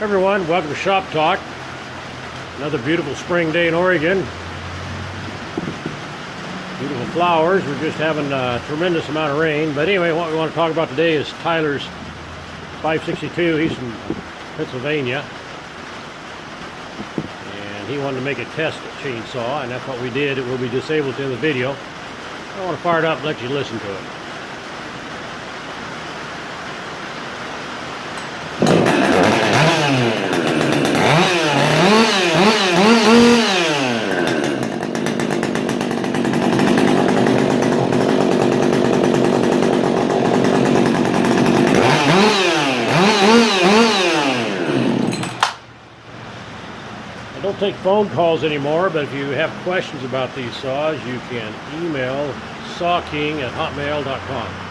Everyone, welcome to Shop Talk. Another beautiful spring day in Oregon. Beautiful flowers. We're just having a tremendous amount of rain. But anyway, what we want to talk about today is Tyler's 562. He's from Pennsylvania. And he wanted to make a test chainsaw, and that's what we did. It will be disabled in the video. I want to fire it up and let you listen to it. I don't take phone calls anymore, but if you have questions about these saws, you can email sawking@hotmail.com.